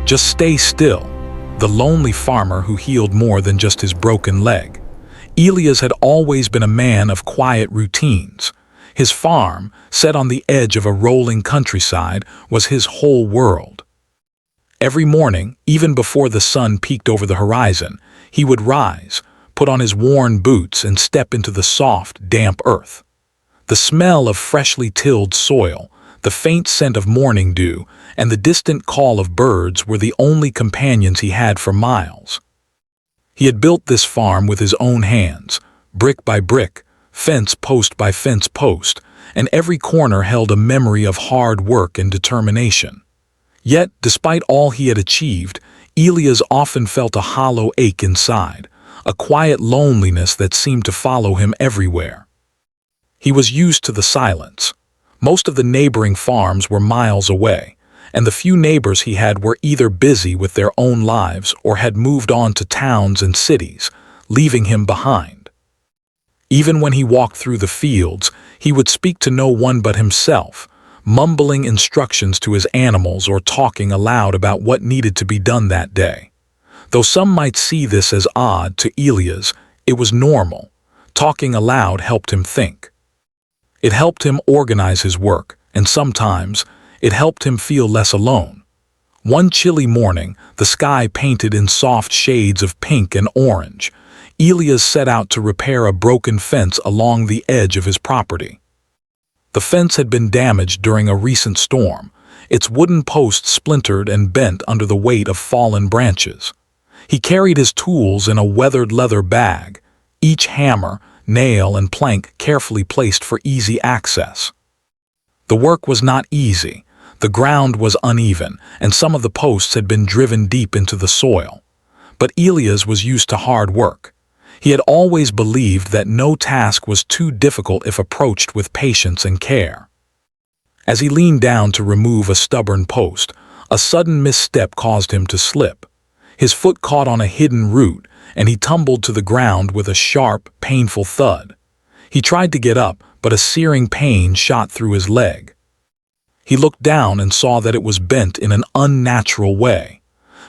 Just stay still, the lonely farmer who healed more than just his broken leg. Elias had always been a man of quiet routines. His farm, set on the edge of a rolling countryside, was his whole world. Every morning, even before the sun peeked over the horizon, he would rise, put on his worn boots and step into the soft, damp earth. The smell of freshly tilled soil, the faint scent of morning dew, and the distant call of birds were the only companions he had for miles. He had built this farm with his own hands, brick by brick, fence post by fence post, and every corner held a memory of hard work and determination. Yet, despite all he had achieved, Elias often felt a hollow ache inside, a quiet loneliness that seemed to follow him everywhere. He was used to the silence. Most of the neighboring farms were miles away, and the few neighbors he had were either busy with their own lives or had moved on to towns and cities, leaving him behind. Even when he walked through the fields, he would speak to no one but himself, mumbling instructions to his animals or talking aloud about what needed to be done that day. Though some might see this as odd, to Elias, it was normal. Talking aloud helped him think. It helped him organize his work, and sometimes it helped him feel less alone. One chilly morning, the sky painted in soft shades of pink and orange, Elias set out to repair a broken fence along the edge of his property. The fence had been damaged during a recent storm, its wooden posts splintered and bent under the weight of fallen branches. He carried his tools in a weathered leather bag, each hammer, nail, and plank carefully placed for easy access. The work was not easy. The ground was uneven, and some of the posts had been driven deep into the soil. But Elias was used to hard work. He had always believed that no task was too difficult if approached with patience and care. As he leaned down to remove a stubborn post, a sudden misstep caused him to slip. His foot caught on a hidden root, and he tumbled to the ground with a sharp, painful thud. He tried to get up, but a searing pain shot through his leg. He looked down and saw that it was bent in an unnatural way.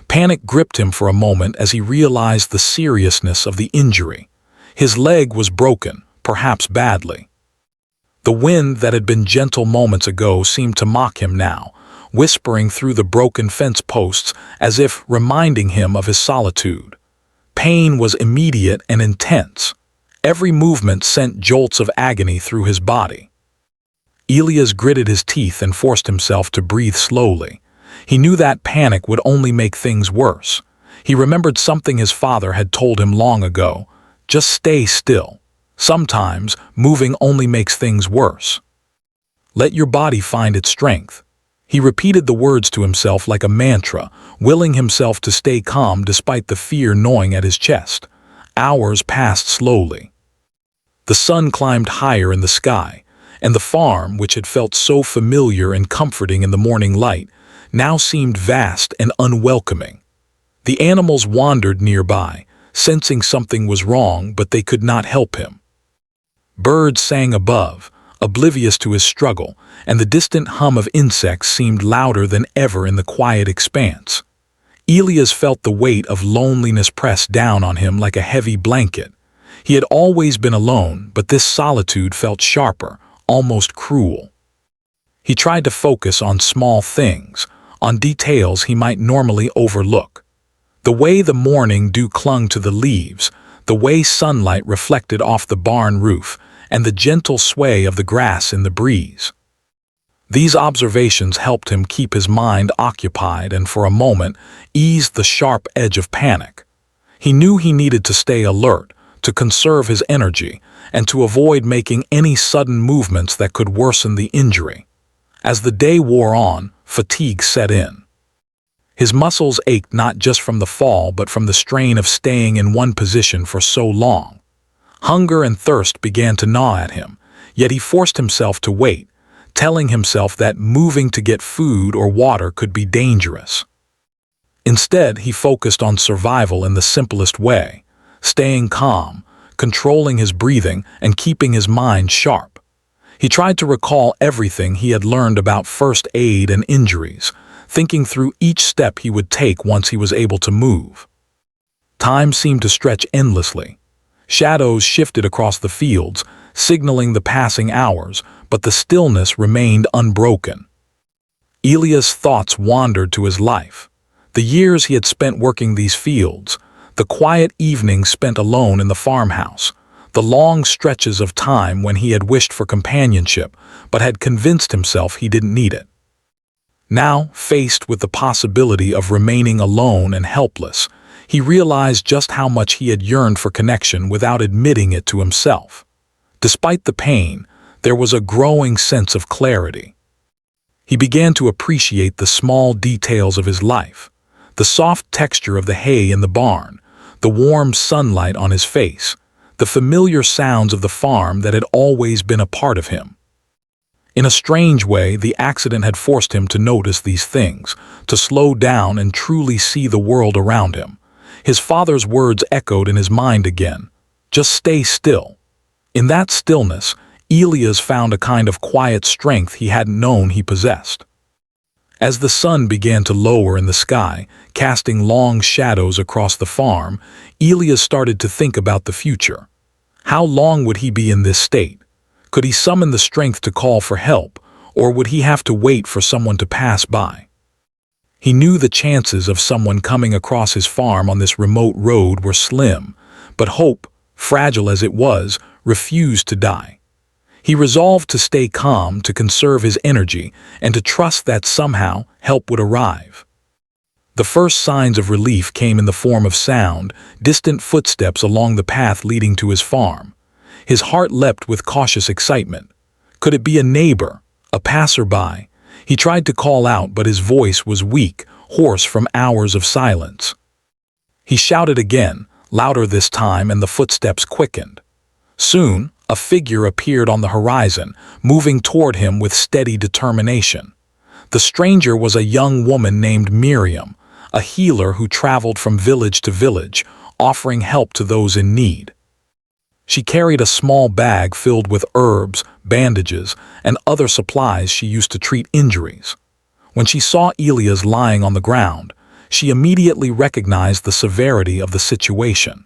Panic gripped him for a moment as he realized the seriousness of the injury. His leg was broken, perhaps badly. The wind that had been gentle moments ago seemed to mock him now, whispering through the broken fence posts as if reminding him of his solitude. Pain was immediate and intense. Every movement sent jolts of agony through his body. Elias gritted his teeth and forced himself to breathe slowly. He knew that panic would only make things worse. He remembered something his father had told him long ago: just stay still. Sometimes, moving only makes things worse. Let your body find its strength. He repeated the words to himself like a mantra, willing himself to stay calm despite the fear gnawing at his chest. Hours passed slowly. The sun climbed higher in the sky, and the farm, which had felt so familiar and comforting in the morning light, now seemed vast and unwelcoming. The animals wandered nearby, sensing something was wrong, but they could not help him. Birds sang above, oblivious to his struggle, and the distant hum of insects seemed louder than ever in the quiet expanse. Elias felt the weight of loneliness press down on him like a heavy blanket. He had always been alone, but this solitude felt sharper, almost cruel. He tried to focus on small things, on details he might normally overlook. The way the morning dew clung to the leaves, the way sunlight reflected off the barn roof, and the gentle sway of the grass in the breeze. These observations helped him keep his mind occupied and, for a moment, eased the sharp edge of panic. He knew he needed to stay alert, to conserve his energy, and to avoid making any sudden movements that could worsen the injury. As the day wore on, fatigue set in. His muscles ached not just from the fall but from the strain of staying in one position for so long. Hunger and thirst began to gnaw at him, yet he forced himself to wait, telling himself that moving to get food or water could be dangerous. Instead, he focused on survival in the simplest way, staying calm, controlling his breathing, and keeping his mind sharp. He tried to recall everything he had learned about first aid and injuries, thinking through each step he would take once he was able to move. Time seemed to stretch endlessly. Shadows shifted across the fields, signaling the passing hours, but the stillness remained unbroken. Elia's thoughts wandered to his life. The years he had spent working these fields, the quiet evenings spent alone in the farmhouse, the long stretches of time when he had wished for companionship but had convinced himself he didn't need it. Now, faced with the possibility of remaining alone and helpless, he realized just how much he had yearned for connection without admitting it to himself. Despite the pain, there was a growing sense of clarity. He began to appreciate the small details of his life, the soft texture of the hay in the barn, the warm sunlight on his face, the familiar sounds of the farm that had always been a part of him. In a strange way, the accident had forced him to notice these things, to slow down and truly see the world around him. His father's words echoed in his mind again. Just stay still. In that stillness, Elias found a kind of quiet strength he hadn't known he possessed. As the sun began to lower in the sky, casting long shadows across the farm, Elias started to think about the future. How long would he be in this state? Could he summon the strength to call for help, or would he have to wait for someone to pass by? He knew the chances of someone coming across his farm on this remote road were slim, but hope, fragile as it was, refused to die. He resolved to stay calm, to conserve his energy, and to trust that somehow help would arrive. The first signs of relief came in the form of sound, distant footsteps along the path leading to his farm. His heart leapt with cautious excitement. Could it be a neighbor, a passerby? He tried to call out, but his voice was weak, hoarse from hours of silence. He shouted again, louder this time, and the footsteps quickened. Soon, a figure appeared on the horizon, moving toward him with steady determination. The stranger was a young woman named Miriam, a healer who traveled from village to village, offering help to those in need. She carried a small bag filled with herbs, bandages, and other supplies she used to treat injuries. When she saw Elias lying on the ground, she immediately recognized the severity of the situation.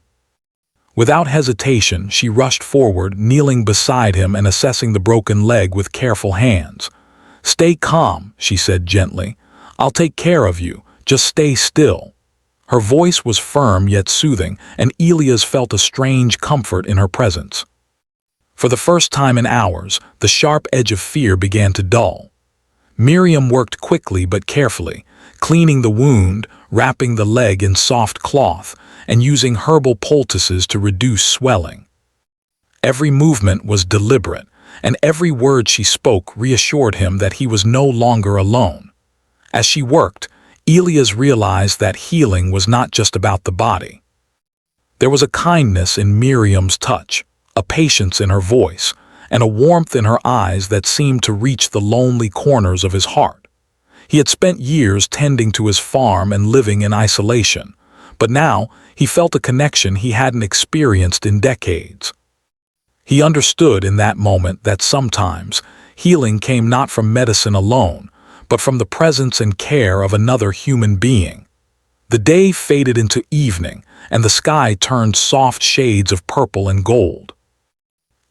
Without hesitation, she rushed forward, kneeling beside him and assessing the broken leg with careful hands. "Stay calm," she said gently. "I'll take care of you. Just stay still." Her voice was firm yet soothing, and Elias felt a strange comfort in her presence. For the first time in hours, the sharp edge of fear began to dull. Miriam worked quickly but carefully, cleaning the wound, wrapping the leg in soft cloth, and using herbal poultices to reduce swelling. Every movement was deliberate, and every word she spoke reassured him that he was no longer alone. As she worked, Elias realized that healing was not just about the body. There was a kindness in Miriam's touch, a patience in her voice, and a warmth in her eyes that seemed to reach the lonely corners of his heart. He had spent years tending to his farm and living in isolation, but now he felt a connection he hadn't experienced in decades. He understood in that moment that sometimes healing came not from medicine alone, but from the presence and care of another human being. The day faded into evening, and the sky turned soft shades of purple and gold.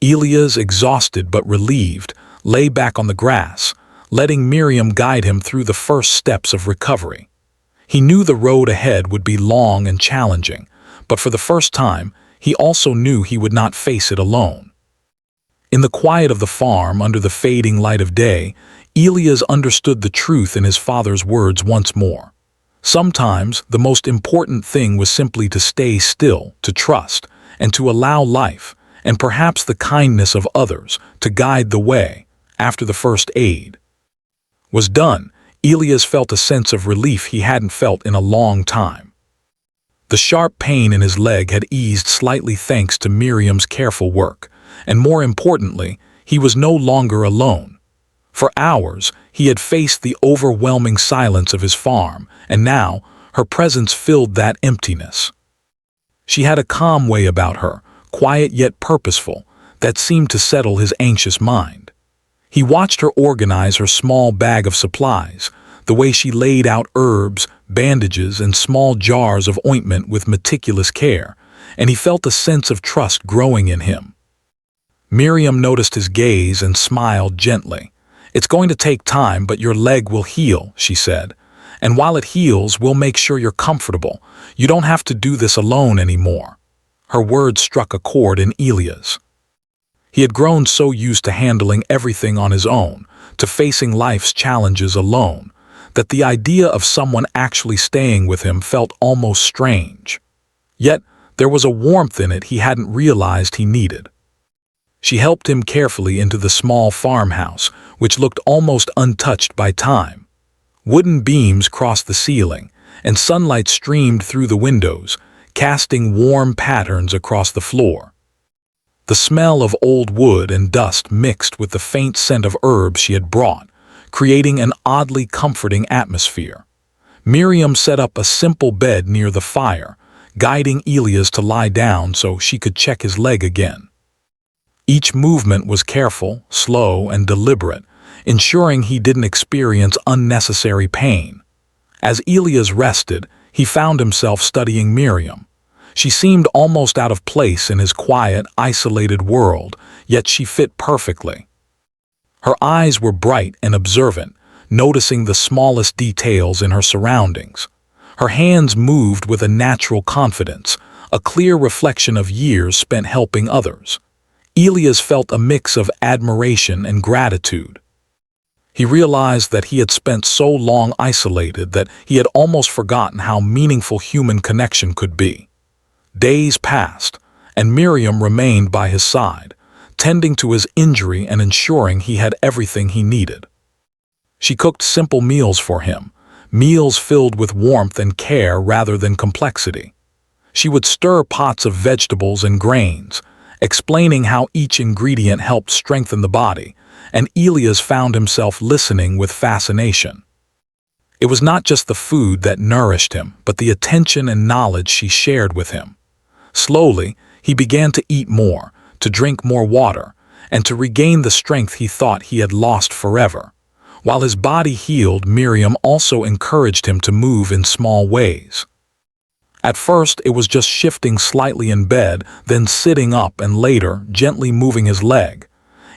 Elias, exhausted but relieved, lay back on the grass, letting Miriam guide him through the first steps of recovery. He knew the road ahead would be long and challenging, but for the first time, he also knew he would not face it alone. In the quiet of the farm, under the fading light of day, Elias understood the truth in his father's words once more. Sometimes, the most important thing was simply to stay still, to trust, and to allow life, and perhaps the kindness of others, to guide the way. After the first aid was done, Elias felt a sense of relief he hadn't felt in a long time. The sharp pain in his leg had eased slightly thanks to Miriam's careful work, and more importantly, he was no longer alone. For hours, he had faced the overwhelming silence of his farm, and now her presence filled that emptiness. She had a calm way about her, quiet yet purposeful, that seemed to settle his anxious mind. He watched her organize her small bag of supplies, the way she laid out herbs, bandages, and small jars of ointment with meticulous care, and he felt a sense of trust growing in him. Miriam noticed his gaze and smiled gently. "It's going to take time, but your leg will heal," she said. "And while it heals, we'll make sure you're comfortable. You don't have to do this alone anymore." Her words struck a chord in Elias. He had grown so used to handling everything on his own, to facing life's challenges alone, that the idea of someone actually staying with him felt almost strange. Yet, there was a warmth in it he hadn't realized he needed. She helped him carefully into the small farmhouse, which looked almost untouched by time. Wooden beams crossed the ceiling, and sunlight streamed through the windows, casting warm patterns across the floor. The smell of old wood and dust mixed with the faint scent of herbs she had brought, creating an oddly comforting atmosphere. Miriam set up a simple bed near the fire, guiding Elias to lie down so she could check his leg again. Each movement was careful, slow, and deliberate, ensuring he didn't experience unnecessary pain. As Elias rested, he found himself studying Miriam. She seemed almost out of place in his quiet, isolated world, yet she fit perfectly. Her eyes were bright and observant, noticing the smallest details in her surroundings. Her hands moved with a natural confidence, a clear reflection of years spent helping others. Elias felt a mix of admiration and gratitude. He realized that he had spent so long isolated that he had almost forgotten how meaningful human connection could be. Days passed, and Miriam remained by his side, tending to his injury and ensuring he had everything he needed. She cooked simple meals for him, meals filled with warmth and care rather than complexity. She would stir pots of vegetables and grains, explaining how each ingredient helped strengthen the body, and Elias found himself listening with fascination. It was not just the food that nourished him, but the attention and knowledge she shared with him. Slowly, he began to eat more, to drink more water, and to regain the strength he thought he had lost forever. While his body healed, Miriam also encouraged him to move in small ways. At first, it was just shifting slightly in bed, then sitting up, and later, gently moving his leg.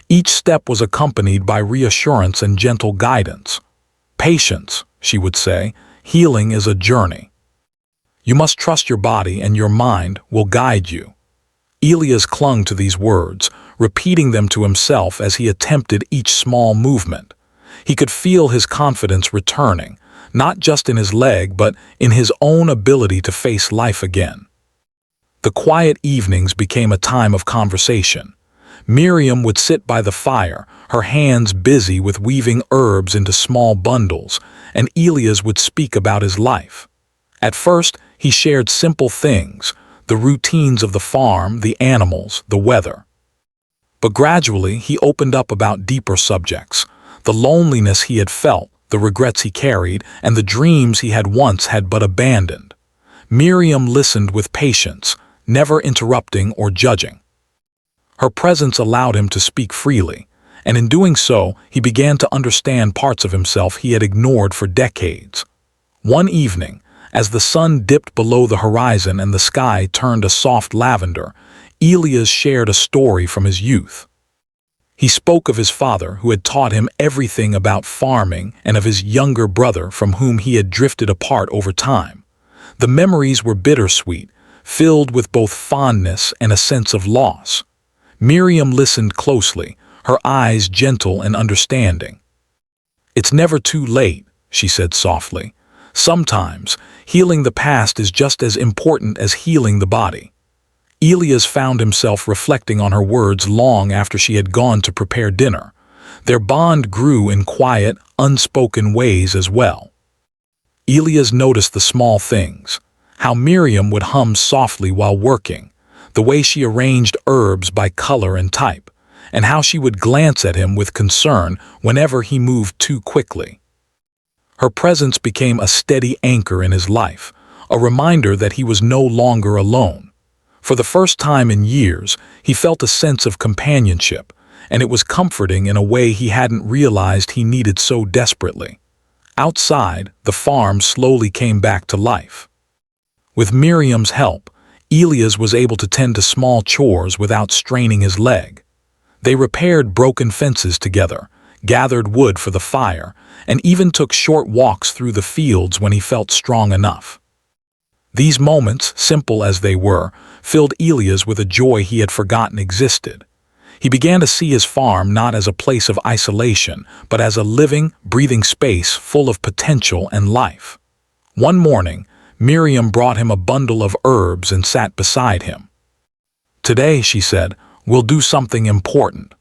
Each step was accompanied by reassurance and gentle guidance. "Patience," she would say, "healing is a journey. You must trust your body, and your mind will guide you." Elias clung to these words, repeating them to himself as he attempted each small movement. He could feel his confidence returning, not just in his leg, but in his own ability to face life again. The quiet evenings became a time of conversation. Miriam would sit by the fire, her hands busy with weaving herbs into small bundles, and Elias would speak about his life. At first, he shared simple things, the routines of the farm, the animals, the weather. But gradually, he opened up about deeper subjects, the loneliness he had felt, the regrets he carried, and the dreams he had once had but abandoned. Miriam listened with patience, never interrupting or judging. Her presence allowed him to speak freely, and in doing so, he began to understand parts of himself he had ignored for decades. One evening, as the sun dipped below the horizon and the sky turned a soft lavender, Elias shared a story from his youth. He spoke of his father, who had taught him everything about farming, and of his younger brother, from whom he had drifted apart over time. The memories were bittersweet, filled with both fondness and a sense of loss. Miriam listened closely, her eyes gentle and understanding. "It's never too late," she said softly. "Sometimes, healing the past is just as important as healing the body." Elias found himself reflecting on her words long after she had gone to prepare dinner. Their bond grew in quiet, unspoken ways as well. Elias noticed the small things, how Miriam would hum softly while working, the way she arranged herbs by color and type, and how she would glance at him with concern whenever he moved too quickly. Her presence became a steady anchor in his life, a reminder that he was no longer alone. For the first time in years, he felt a sense of companionship, and it was comforting in a way he hadn't realized he needed so desperately. Outside, the farm slowly came back to life. With Miriam's help, Elias was able to tend to small chores without straining his leg. They repaired broken fences together, gathered wood for the fire, and even took short walks through the fields when he felt strong enough. These moments, simple as they were, filled Elias with a joy he had forgotten existed. He began to see his farm not as a place of isolation, but as a living, breathing space full of potential and life. One morning, Miriam brought him a bundle of herbs and sat beside him. "Today," she said, "we'll do something important.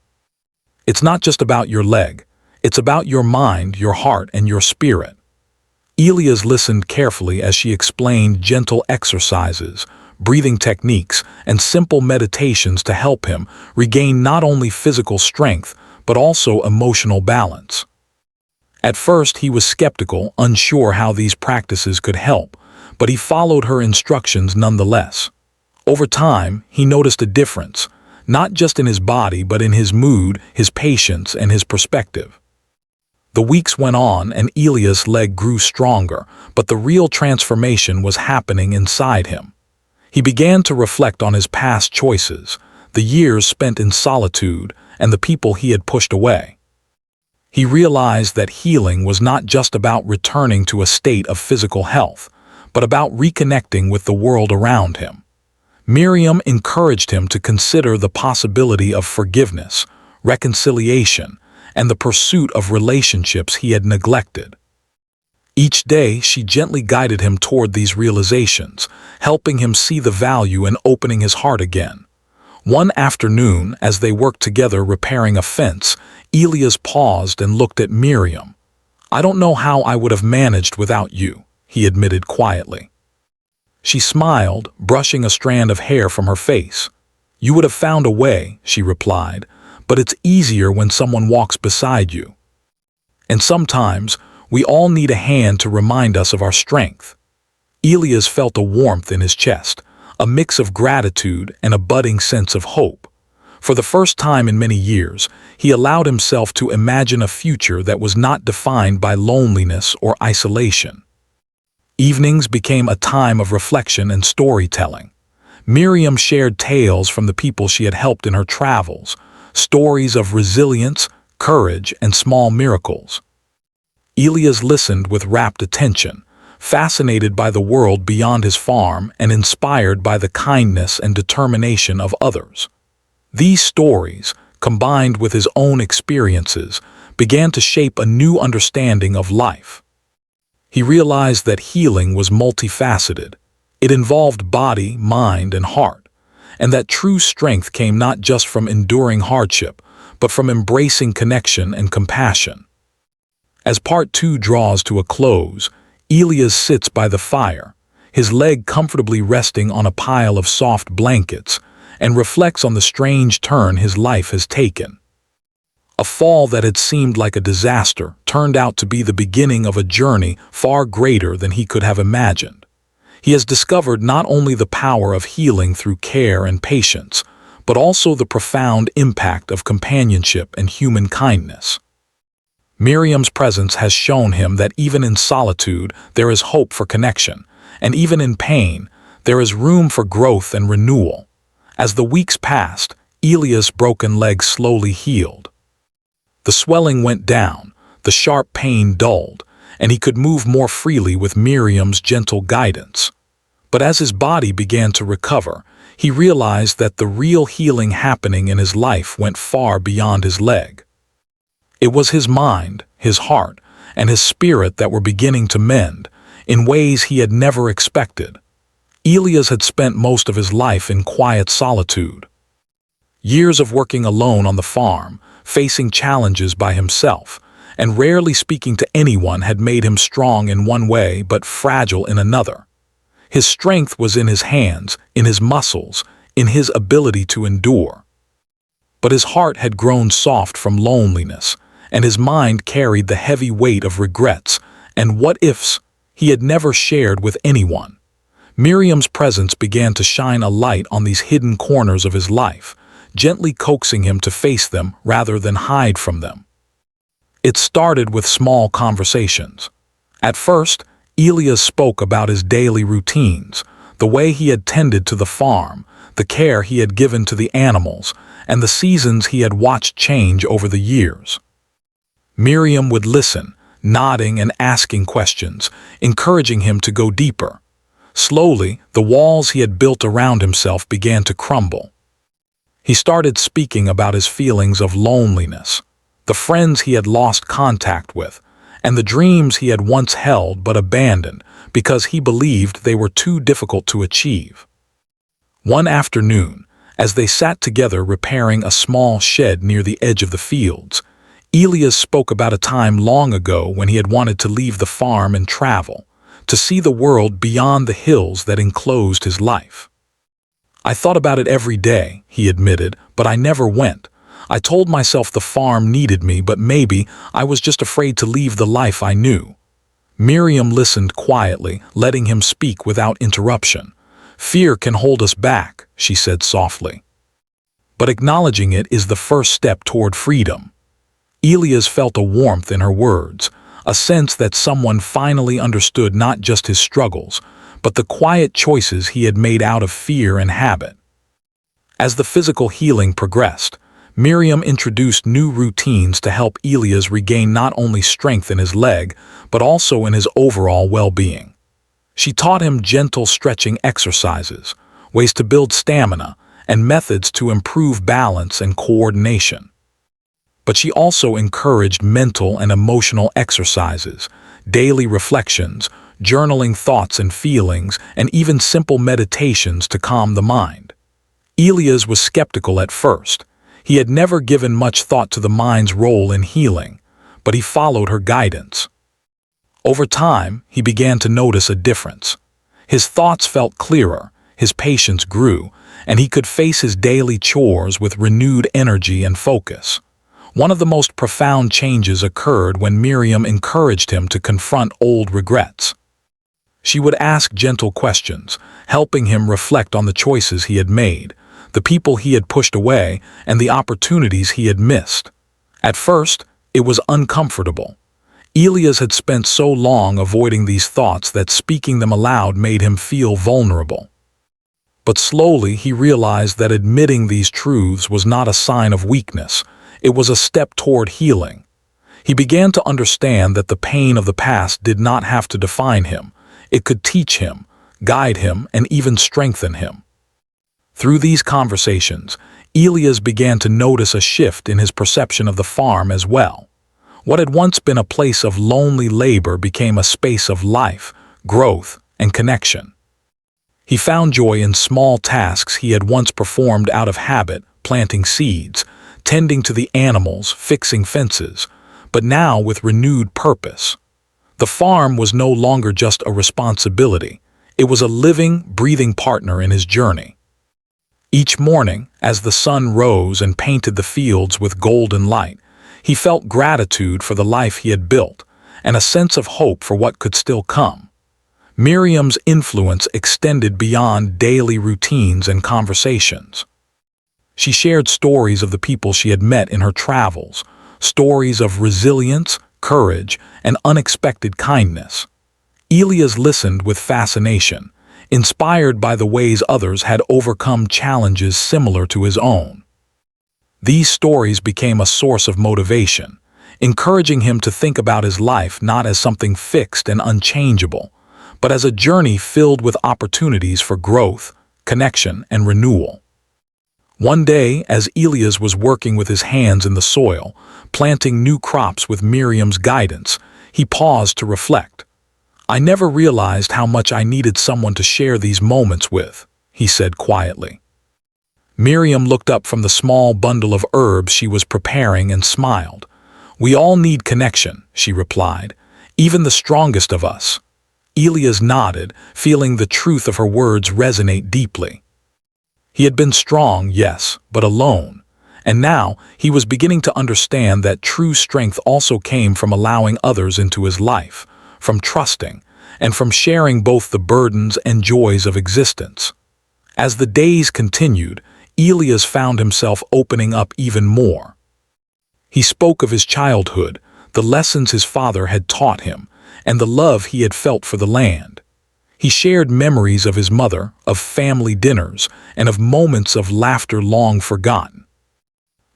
It's not just about your leg. It's about your mind, your heart, and your spirit." Elias listened carefully as she explained gentle exercises, breathing techniques, and simple meditations to help him regain not only physical strength, but also emotional balance. At first, he was skeptical, unsure how these practices could help, but he followed her instructions nonetheless. Over time, he noticed a difference, not just in his body, but in his mood, his patience, and his perspective. The weeks went on and Elias' leg grew stronger, but the real transformation was happening inside him. He began to reflect on his past choices, the years spent in solitude, and the people he had pushed away. He realized that healing was not just about returning to a state of physical health, but about reconnecting with the world around him. Miriam encouraged him to consider the possibility of forgiveness, reconciliation, and the pursuit of relationships he had neglected. Each day, she gently guided him toward these realizations, helping him see the value and opening his heart again. One afternoon, as they worked together repairing a fence, Elias paused and looked at Miriam. "I don't know how I would have managed without you," he admitted quietly. She smiled, brushing a strand of hair from her face. "You would have found a way," she replied, "but it's easier when someone walks beside you. And sometimes, we all need a hand to remind us of our strength." Elias felt a warmth in his chest, a mix of gratitude and a budding sense of hope. For the first time in many years, he allowed himself to imagine a future that was not defined by loneliness or isolation. Evenings became a time of reflection and storytelling. Miriam shared tales from the people she had helped in her travels, stories of resilience, courage, and small miracles. Elias listened with rapt attention, fascinated by the world beyond his farm and inspired by the kindness and determination of others. These stories, combined with his own experiences, began to shape a new understanding of life. He realized that healing was multifaceted. It involved body, mind, and heart, and that true strength came not just from enduring hardship, but from embracing connection and compassion. As part 2 draws to a close, Elias sits by the fire, his leg comfortably resting on a pile of soft blankets, and reflects on the strange turn his life has taken. A fall that had seemed like a disaster turned out to be the beginning of a journey far greater than he could have imagined. He has discovered not only the power of healing through care and patience, but also the profound impact of companionship and human kindness. Miriam's presence has shown him that even in solitude there is hope for connection, and even in pain there is room for growth and renewal. As the weeks passed, Elias' broken leg slowly healed. The swelling went down, the sharp pain dulled, and he could move more freely with Miriam's gentle guidance. But as his body began to recover, he realized that the real healing happening in his life went far beyond his leg. It was his mind, his heart, and his spirit that were beginning to mend, in ways he had never expected. Elias had spent most of his life in quiet solitude. Years of working alone on the farm, facing challenges by himself, and rarely speaking to anyone had made him strong in one way but fragile in another. His strength was in his hands, in his muscles, in his ability to endure. But his heart had grown soft from loneliness, and his mind carried the heavy weight of regrets and what-ifs he had never shared with anyone. Miriam's presence began to shine a light on these hidden corners of his life, gently coaxing him to face them rather than hide from them. It started with small conversations. At first, Elias spoke about his daily routines, the way he had tended to the farm, the care he had given to the animals, and the seasons he had watched change over the years. Miriam would listen, nodding and asking questions, encouraging him to go deeper. Slowly, the walls he had built around himself began to crumble. He started speaking about his feelings of loneliness, the friends he had lost contact with, and the dreams he had once held but abandoned because he believed they were too difficult to achieve. One afternoon, as they sat together repairing a small shed near the edge of the fields, Elias spoke about a time long ago when he had wanted to leave the farm and travel, to see the world beyond the hills that enclosed his life. "I thought about it every day," he admitted, "but I never went. I told myself the farm needed me, but maybe I was just afraid to leave the life I knew." Miriam listened quietly, letting him speak without interruption. "Fear can hold us back," she said softly. "But acknowledging it is the first step toward freedom." Elias felt a warmth in her words, a sense that someone finally understood not just his struggles, but the quiet choices he had made out of fear and habit. As the physical healing progressed, Miriam introduced new routines to help Elias regain not only strength in his leg, but also in his overall well-being. She taught him gentle stretching exercises, ways to build stamina, and methods to improve balance and coordination. But she also encouraged mental and emotional exercises, daily reflections, journaling thoughts and feelings, and even simple meditations to calm the mind. Elias was skeptical at first. He had never given much thought to the mind's role in healing, but he followed her guidance. Over time, he began to notice a difference. His thoughts felt clearer, his patience grew, and he could face his daily chores with renewed energy and focus. One of the most profound changes occurred when Miriam encouraged him to confront old regrets. She would ask gentle questions, helping him reflect on the choices he had made, the people he had pushed away, and the opportunities he had missed. At first, it was uncomfortable. Elias had spent so long avoiding these thoughts that speaking them aloud made him feel vulnerable. But slowly he realized that admitting these truths was not a sign of weakness. It was a step toward healing. He began to understand that the pain of the past did not have to define him. It could teach him, guide him, and even strengthen him. Through these conversations, Elias began to notice a shift in his perception of the farm as well. What had once been a place of lonely labor became a space of life, growth, and connection. He found joy in small tasks he had once performed out of habit, planting seeds, tending to the animals, fixing fences, but now with renewed purpose. The farm was no longer just a responsibility. It was a living, breathing partner in his journey. Each morning, as the sun rose and painted the fields with golden light, he felt gratitude for the life he had built and a sense of hope for what could still come. Miriam's influence extended beyond daily routines and conversations. She shared stories of the people she had met in her travels, stories of resilience, courage, and unexpected kindness. Elias listened with fascination, inspired by the ways others had overcome challenges similar to his own. These stories became a source of motivation, encouraging him to think about his life not as something fixed and unchangeable, but as a journey filled with opportunities for growth, connection, and renewal. One day, as Elias was working with his hands in the soil, planting new crops with Miriam's guidance, he paused to reflect. "I never realized how much I needed someone to share these moments with," he said quietly. Miriam looked up from the small bundle of herbs she was preparing and smiled. "We all need connection," she replied, "even the strongest of us." Elias nodded, feeling the truth of her words resonate deeply. He had been strong, yes, but alone, and now he was beginning to understand that true strength also came from allowing others into his life, from trusting, and from sharing both the burdens and joys of existence. As the days continued, Elias found himself opening up even more. He spoke of his childhood, the lessons his father had taught him, and the love he had felt for the land. He shared memories of his mother, of family dinners, and of moments of laughter long forgotten.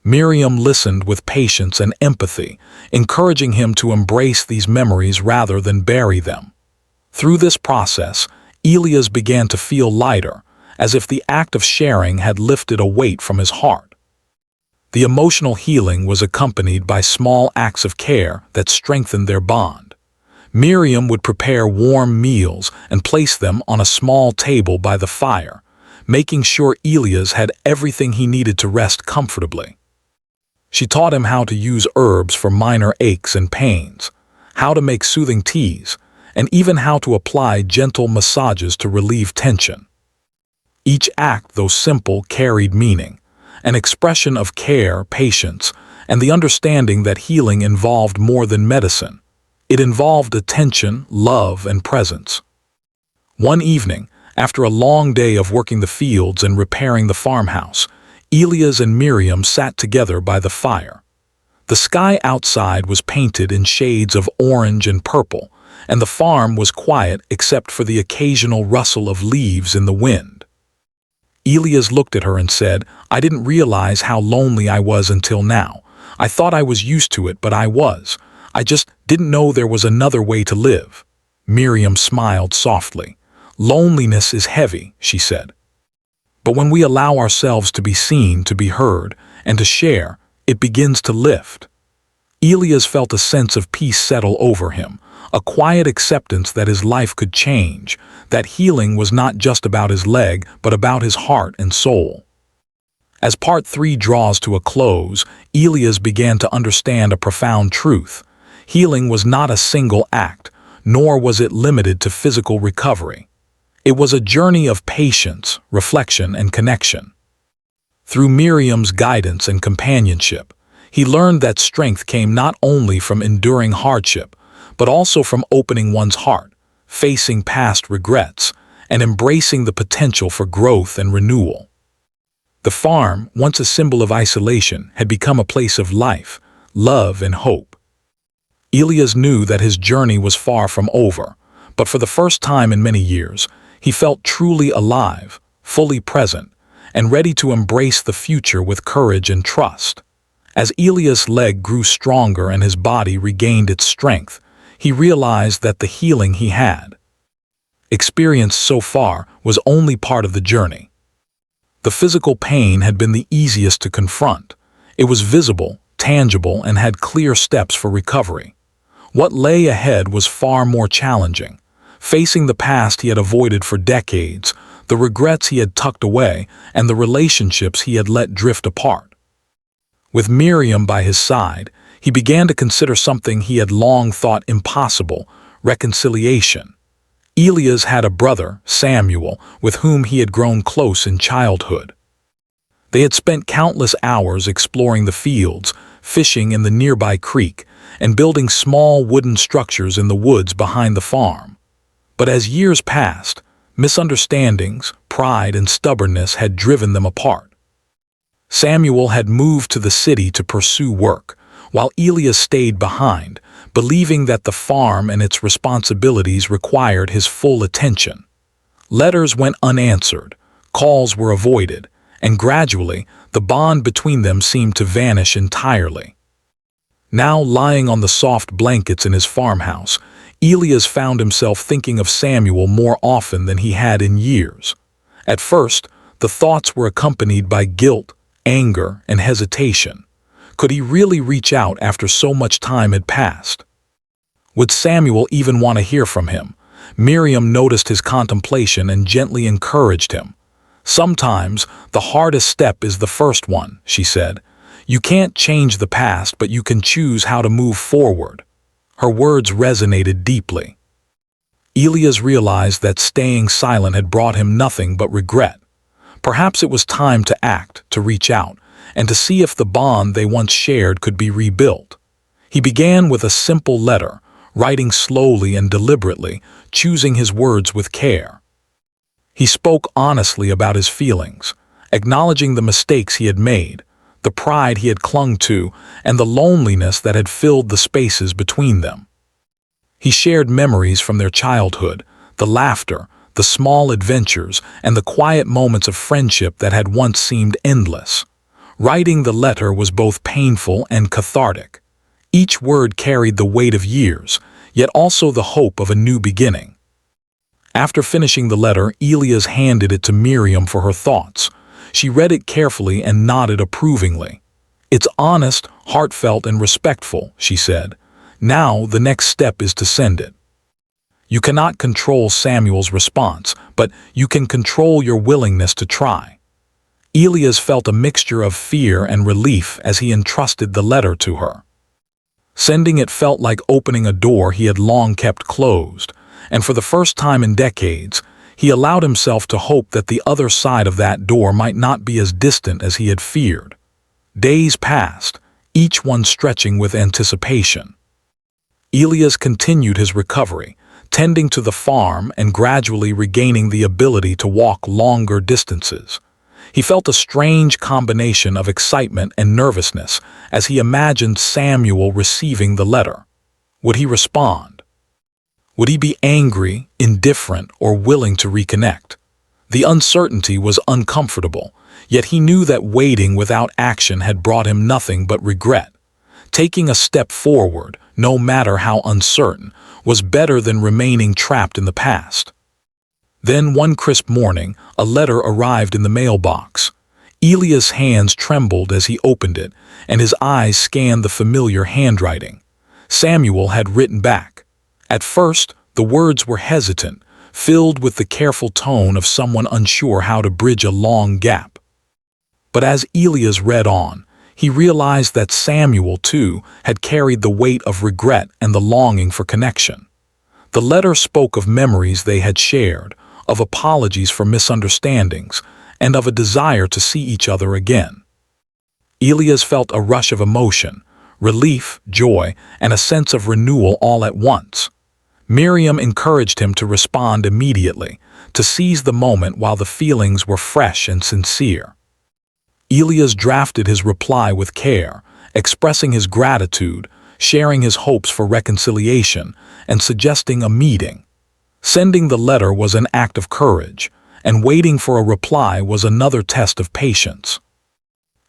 Miriam listened with patience and empathy, encouraging him to embrace these memories rather than bury them. Through this process, Elias began to feel lighter, as if the act of sharing had lifted a weight from his heart. The emotional healing was accompanied by small acts of care that strengthened their bond. Miriam would prepare warm meals and place them on a small table by the fire, making sure Elias had everything he needed to rest comfortably. She taught him how to use herbs for minor aches and pains, how to make soothing teas, and even how to apply gentle massages to relieve tension. Each act, though simple, carried meaning, an expression of care, patience, and the understanding that healing involved more than medicine. It involved attention, love, and presence. One evening, after a long day of working the fields and repairing the farmhouse, Elias and Miriam sat together by the fire. The sky outside was painted in shades of orange and purple, and the farm was quiet except for the occasional rustle of leaves in the wind. Elias looked at her and said, "I didn't realize how lonely I was until now. I thought I was used to it, but I was. I just didn't know there was another way to live." Miriam smiled softly. "Loneliness is heavy," she said. "But when we allow ourselves to be seen, to be heard, and to share, it begins to lift." Elias felt a sense of peace settle over him, a quiet acceptance that his life could change, that healing was not just about his leg, but about his heart and soul. As part 3 draws to a close, Elias began to understand a profound truth. Healing was not a single act, nor was it limited to physical recovery. It was a journey of patience, reflection, and connection. Through Miriam's guidance and companionship, he learned that strength came not only from enduring hardship, but also from opening one's heart, facing past regrets, and embracing the potential for growth and renewal. The farm, once a symbol of isolation, had become a place of life, love, and hope. Elias knew that his journey was far from over, but for the first time in many years, he felt truly alive, fully present, and ready to embrace the future with courage and trust. As Elias' leg grew stronger and his body regained its strength, he realized that the healing he had experienced so far was only part of the journey. The physical pain had been the easiest to confront. It was visible, tangible, and had clear steps for recovery. What lay ahead was far more challenging. Facing the past he had avoided for decades, the regrets he had tucked away, and the relationships he had let drift apart. With Miriam by his side, he began to consider something he had long thought impossible: reconciliation. Elias had a brother, Samuel, with whom he had grown close in childhood. They had spent countless hours exploring the fields, fishing in the nearby creek, and building small wooden structures in the woods behind the farm. But as years passed, misunderstandings, pride, and stubbornness had driven them apart. Samuel had moved to the city to pursue work, while Elias stayed behind, believing that the farm and its responsibilities required his full attention. Letters went unanswered, calls were avoided, and gradually the bond between them seemed to vanish entirely. Now lying on the soft blankets in his farmhouse, Elias found himself thinking of Samuel more often than he had in years. At first, the thoughts were accompanied by guilt, anger, and hesitation. Could he really reach out after so much time had passed? Would Samuel even want to hear from him? Miriam noticed his contemplation and gently encouraged him. "Sometimes the hardest step is the first one," she said. "You can't change the past, but you can choose how to move forward." Her words resonated deeply. Elias realized that staying silent had brought him nothing but regret. Perhaps it was time to act, to reach out, and to see if the bond they once shared could be rebuilt. He began with a simple letter, writing slowly and deliberately, choosing his words with care. He spoke honestly about his feelings, acknowledging the mistakes he had made, the pride he had clung to, and the loneliness that had filled the spaces between them. He shared memories from their childhood, the laughter, the small adventures, and the quiet moments of friendship that had once seemed endless. Writing the letter was both painful and cathartic. Each word carried the weight of years, yet also the hope of a new beginning. After finishing the letter, Elias handed it to Miriam for her thoughts. She read it carefully and nodded approvingly. "It's honest, heartfelt, and respectful," she said. "Now the next step is to send it." You cannot control Samuel's response, but you can control your willingness to try. Elias felt a mixture of fear and relief as he entrusted the letter to her. Sending it felt like opening a door he had long kept closed, and for the first time in decades, he allowed himself to hope that the other side of that door might not be as distant as he had feared. Days passed, each one stretching with anticipation. Elias continued his recovery, tending to the farm and gradually regaining the ability to walk longer distances. He felt a strange combination of excitement and nervousness as he imagined Samuel receiving the letter. Would he respond? Would he be angry, indifferent, or willing to reconnect? The uncertainty was uncomfortable, yet he knew that waiting without action had brought him nothing but regret. Taking a step forward, no matter how uncertain, was better than remaining trapped in the past. Then one crisp morning, a letter arrived in the mailbox. Elias' hands trembled as he opened it, and his eyes scanned the familiar handwriting. Samuel had written back. At first, the words were hesitant, filled with the careful tone of someone unsure how to bridge a long gap. But as Elias read on, he realized that Samuel, too, had carried the weight of regret and the longing for connection. The letter spoke of memories they had shared, of apologies for misunderstandings, and of a desire to see each other again. Elias felt a rush of emotion, relief, joy, and a sense of renewal all at once. Miriam encouraged him to respond immediately, to seize the moment while the feelings were fresh and sincere. Elias drafted his reply with care, expressing his gratitude, sharing his hopes for reconciliation, and suggesting a meeting. Sending the letter was an act of courage, and waiting for a reply was another test of patience.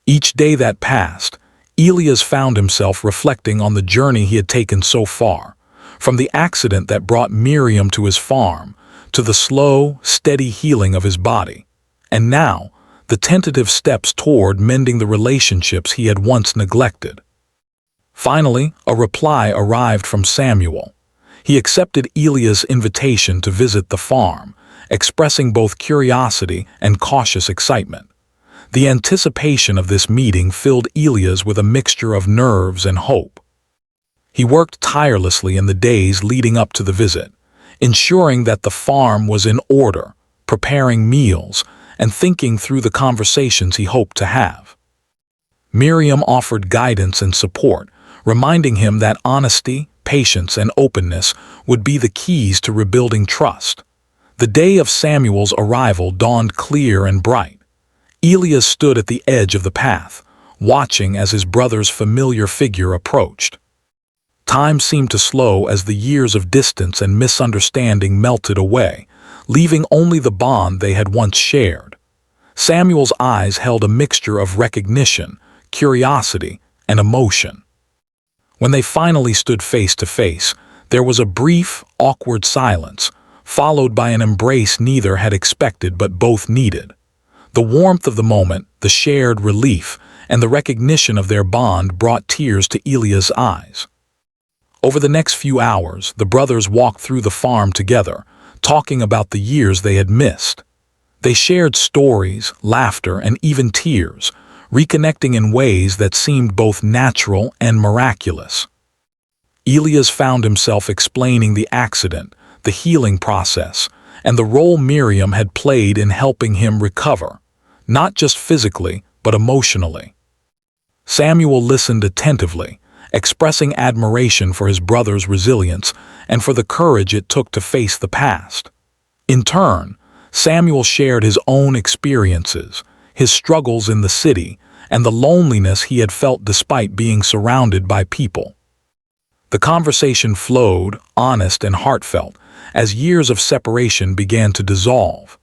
Each day that passed, Elias found himself reflecting on the journey he had taken so far, from the accident that brought Miriam to his farm, to the slow, steady healing of his body, and now, the tentative steps toward mending the relationships he had once neglected. Finally, a reply arrived from Samuel. He accepted Elias' invitation to visit the farm, expressing both curiosity and cautious excitement. The anticipation of this meeting filled Elias with a mixture of nerves and hope. He worked tirelessly in the days leading up to the visit, ensuring that the farm was in order, preparing meals, and thinking through the conversations he hoped to have. Miriam offered guidance and support, reminding him that honesty, patience, and openness would be the keys to rebuilding trust. The day of Samuel's arrival dawned clear and bright. Elias stood at the edge of the path, watching as his brother's familiar figure approached. Time seemed to slow as the years of distance and misunderstanding melted away, leaving only the bond they had once shared. Samuel's eyes held a mixture of recognition, curiosity, and emotion. When they finally stood face to face, there was a brief, awkward silence, followed by an embrace neither had expected but both needed. The warmth of the moment, the shared relief, and the recognition of their bond brought tears to Elias' eyes. Over the next few hours, the brothers walked through the farm together, talking about the years they had missed. They shared stories, laughter, and even tears, reconnecting in ways that seemed both natural and miraculous. Elias found himself explaining the accident, the healing process, and the role Miriam had played in helping him recover, not just physically, but emotionally. Samuel listened attentively, expressing admiration for his brother's resilience and for the courage it took to face the past. In turn, Samuel shared his own experiences, his struggles in the city, and the loneliness he had felt despite being surrounded by people. The conversation flowed, honest and heartfelt, as years of separation began to dissolve.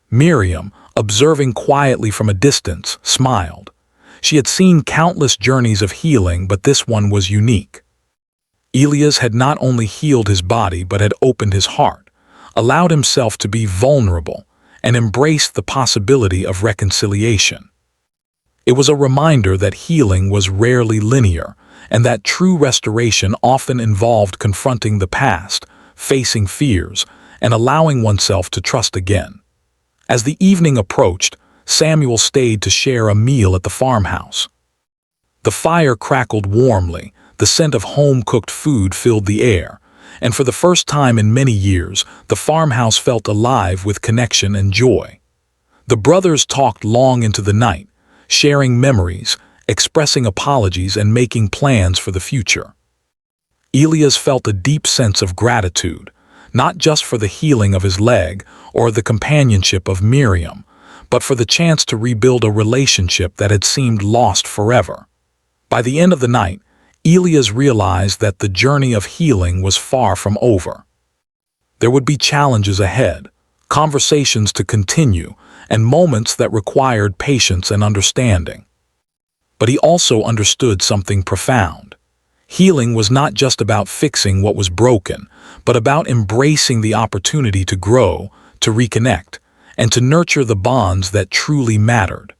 Miriam, observing quietly from a distance, smiled. She had seen countless journeys of healing, but this one was unique. Elias had not only healed his body but had opened his heart, allowed himself to be vulnerable, and embraced the possibility of reconciliation. It was a reminder that healing was rarely linear, and that true restoration often involved confronting the past, facing fears, and allowing oneself to trust again. As the evening approached, Samuel stayed to share a meal at the farmhouse. The fire crackled warmly, the scent of home-cooked food filled the air, and for the first time in many years, the farmhouse felt alive with connection and joy. The brothers talked long into the night, sharing memories, expressing apologies, and making plans for the future. Elias felt a deep sense of gratitude, not just for the healing of his leg or the companionship of Miriam, but for the chance to rebuild a relationship that had seemed lost forever. By the end of the night, Elias realized that the journey of healing was far from over. There would be challenges ahead, conversations to continue, and moments that required patience and understanding. But he also understood something profound. Healing was not just about fixing what was broken, but about embracing the opportunity to grow, to reconnect, and to nurture the bonds that truly mattered.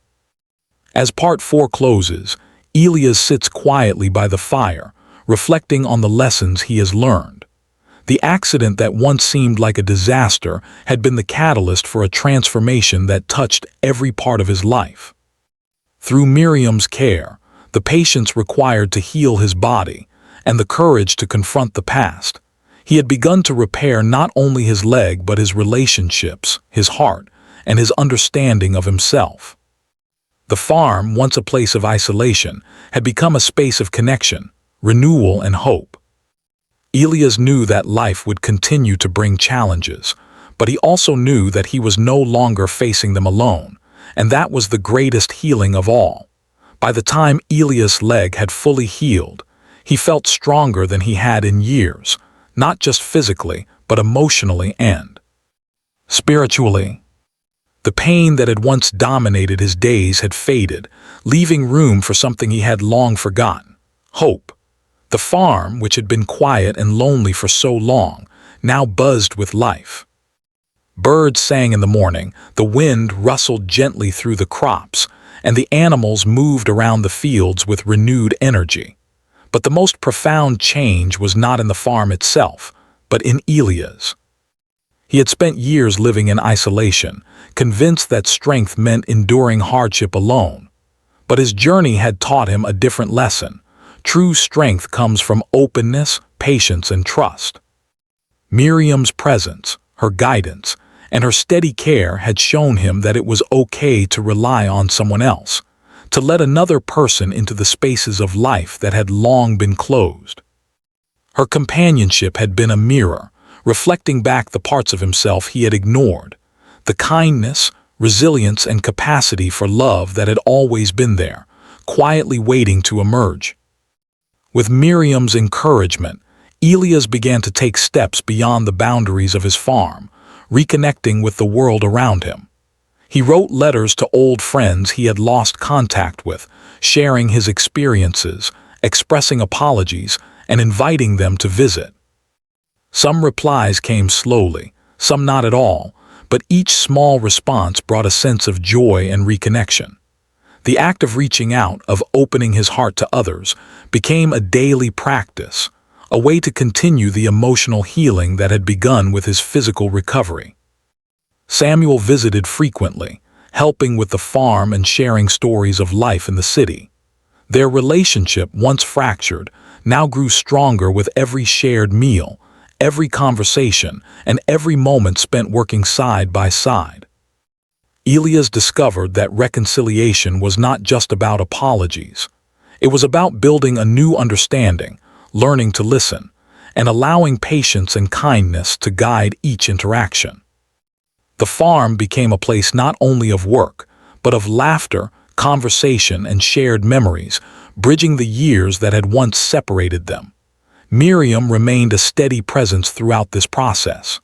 As part 4 closes, Elias sits quietly by the fire, reflecting on the lessons he has learned. The accident that once seemed like a disaster had been the catalyst for a transformation that touched every part of his life. Through Miriam's care, the patience required to heal his body, and the courage to confront the past, he had begun to repair not only his leg but his relationships, his heart, and his understanding of himself. The farm, once a place of isolation, had become a space of connection, renewal, and hope. Elias knew that life would continue to bring challenges, but he also knew that he was no longer facing them alone, and that was the greatest healing of all. By the time Elias' leg had fully healed, he felt stronger than he had in years, not just physically, but emotionally and spiritually. The pain that had once dominated his days had faded, leaving room for something he had long forgotten: hope. The farm, which had been quiet and lonely for so long, now buzzed with life. Birds sang in the morning, the wind rustled gently through the crops, and the animals moved around the fields with renewed energy. But the most profound change was not in the farm itself, but in Elias. He had spent years living in isolation, convinced that strength meant enduring hardship alone. But his journey had taught him a different lesson. True strength comes from openness, patience, and trust. Miriam's presence, her guidance, and her steady care had shown him that it was okay to rely on someone else, to let another person into the spaces of life that had long been closed. Her companionship had been a mirror, reflecting back the parts of himself he had ignored, the kindness, resilience, and capacity for love that had always been there, quietly waiting to emerge. With Miriam's encouragement, Elias began to take steps beyond the boundaries of his farm, reconnecting with the world around him. He wrote letters to old friends he had lost contact with, sharing his experiences, expressing apologies, and inviting them to visit. Some replies came slowly, some not at all, but each small response brought a sense of joy and reconnection. The act of reaching out, of opening his heart to others, became a daily practice, a way to continue the emotional healing that had begun with his physical recovery. Samuel visited frequently, helping with the farm and sharing stories of life in the city. Their relationship, once fractured, now grew stronger with every shared meal, every conversation, and every moment spent working side by side. Elias discovered that reconciliation was not just about apologies. It was about building a new understanding, learning to listen, and allowing patience and kindness to guide each interaction. The farm became a place not only of work, but of laughter, conversation, and shared memories, bridging the years that had once separated them. Miriam remained a steady presence throughout this process.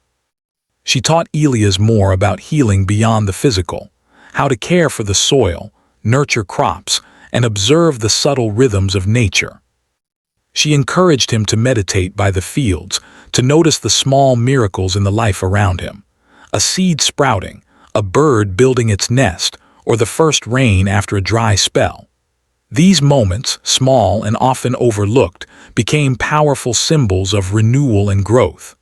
She taught Elias more about healing beyond the physical, how to care for the soil, nurture crops, and observe the subtle rhythms of nature. She encouraged him to meditate by the fields, to notice the small miracles in the life around him. A seed sprouting, a bird building its nest, or the first rain after a dry spell. These moments, small and often overlooked, became powerful symbols of renewal and growth.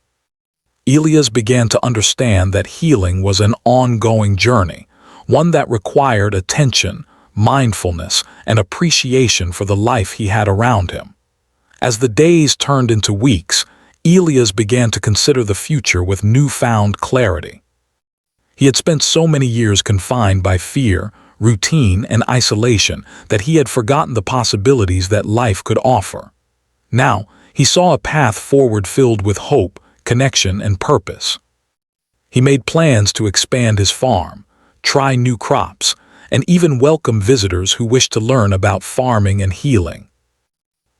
Elias began to understand that healing was an ongoing journey, one that required attention, mindfulness, and appreciation for the life he had around him. As the days turned into weeks, Elias began to consider the future with newfound clarity. He had spent so many years confined by fear, routine, and isolation that he had forgotten the possibilities that life could offer. Now, he saw a path forward filled with hope, connection, and purpose. He made plans to expand his farm, try new crops, and even welcome visitors who wished to learn about farming and healing.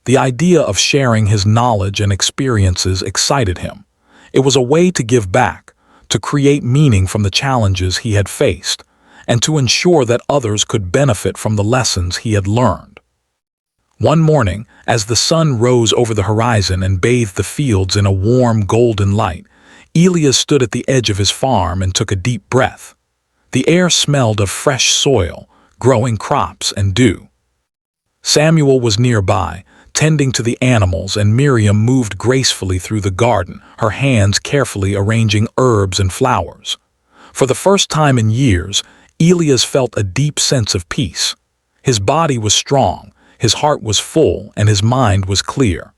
The idea of sharing his knowledge and experiences excited him. It was a way to give back, to create meaning from the challenges he had faced, and to ensure that others could benefit from the lessons he had learned. One morning, as the sun rose over the horizon and bathed the fields in a warm golden light, Elias stood at the edge of his farm and took a deep breath. The air smelled of fresh soil, growing crops, and dew. Samuel was nearby, tending to the animals, and Miriam moved gracefully through the garden, her hands carefully arranging herbs and flowers. For the first time in years, Elias felt a deep sense of peace. His body was strong, his heart was full, and his mind was clear.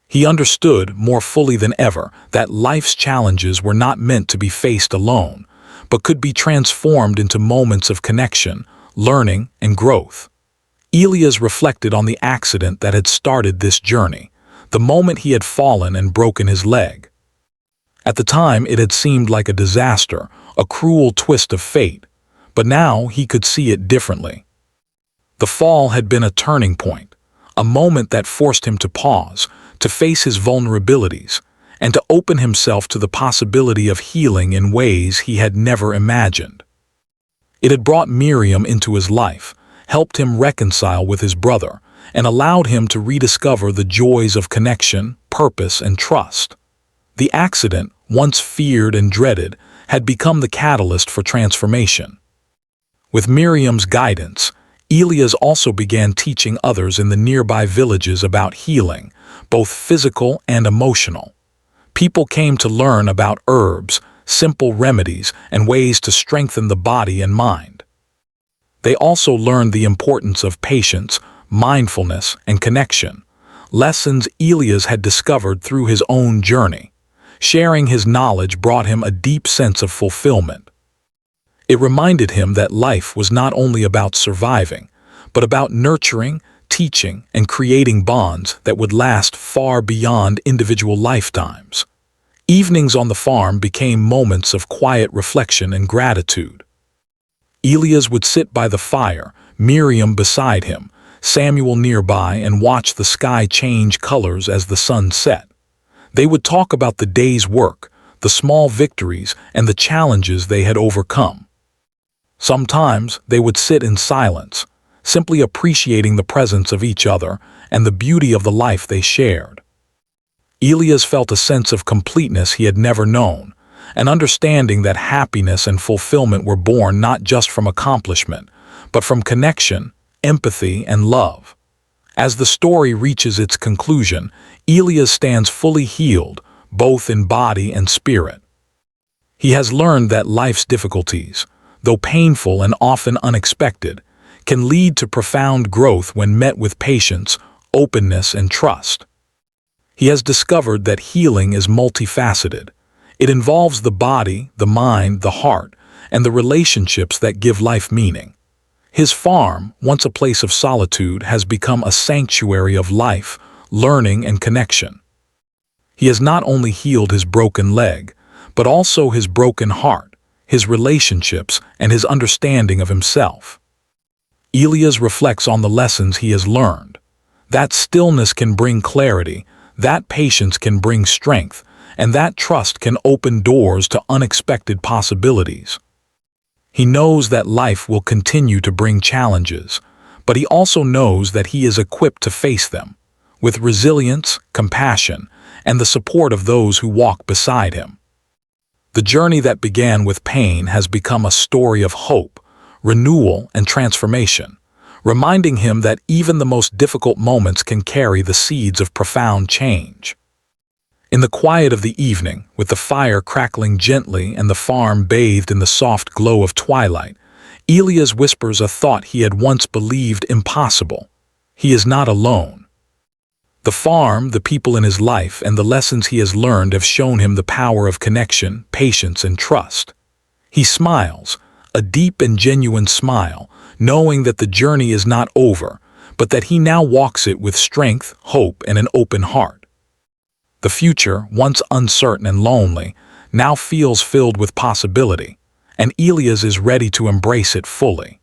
He understood, more fully than ever, that life's challenges were not meant to be faced alone, but could be transformed into moments of connection, learning, and growth. Elias reflected on the accident that had started this journey, the moment he had fallen and broken his leg. At the time, it had seemed like a disaster, a cruel twist of fate, but now he could see it differently. The fall had been a turning point, a moment that forced him to pause, to face his vulnerabilities, and to open himself to the possibility of healing in ways he had never imagined. It had brought Miriam into his life, helped him reconcile with his brother, and allowed him to rediscover the joys of connection, purpose, and trust. The accident, once feared and dreaded, had become the catalyst for transformation. With Miriam's guidance, Elias also began teaching others in the nearby villages about healing, both physical and emotional. People came to learn about herbs, simple remedies, and ways to strengthen the body and mind. They also learned the importance of patience, mindfulness, and connection, lessons Elias had discovered through his own journey. Sharing his knowledge brought him a deep sense of fulfillment. It reminded him that life was not only about surviving, but about nurturing, teaching, and creating bonds that would last far beyond individual lifetimes. Evenings on the farm became moments of quiet reflection and gratitude. Elias would sit by the fire, Miriam beside him, Samuel nearby, and watch the sky change colors as the sun set. They would talk about the day's work, the small victories, and the challenges they had overcome. Sometimes they would sit in silence, simply appreciating the presence of each other and the beauty of the life they shared. Elias felt a sense of completeness he had never known, an understanding that happiness and fulfillment were born not just from accomplishment, but from connection, empathy, and love. As the story reaches its conclusion, Elias stands fully healed, both in body and spirit. He has learned that life's difficulties, though painful and often unexpected, can lead to profound growth when met with patience, openness, and trust. He has discovered that healing is multifaceted. It involves the body, the mind, the heart, and the relationships that give life meaning. His farm, once a place of solitude, has become a sanctuary of life, learning, and connection. He has not only healed his broken leg, but also his broken heart, his relationships, and his understanding of himself. Elias reflects on the lessons he has learned. That stillness can bring clarity, That patience can bring strength, and that trust can open doors to unexpected possibilities. He knows that life will continue to bring challenges, but he also knows that he is equipped to face them, with resilience, compassion, and the support of those who walk beside him. The journey that began with pain has become a story of hope, renewal, and transformation, reminding him that even the most difficult moments can carry the seeds of profound change. In the quiet of the evening, with the fire crackling gently and the farm bathed in the soft glow of twilight, Elias whispers a thought he had once believed impossible. He is not alone. The farm, the people in his life, and the lessons he has learned have shown him the power of connection, patience, and trust. He smiles, a deep and genuine smile, knowing that the journey is not over, but that he now walks it with strength, hope, and an open heart. The future, once uncertain and lonely, now feels filled with possibility, and Elias is ready to embrace it fully.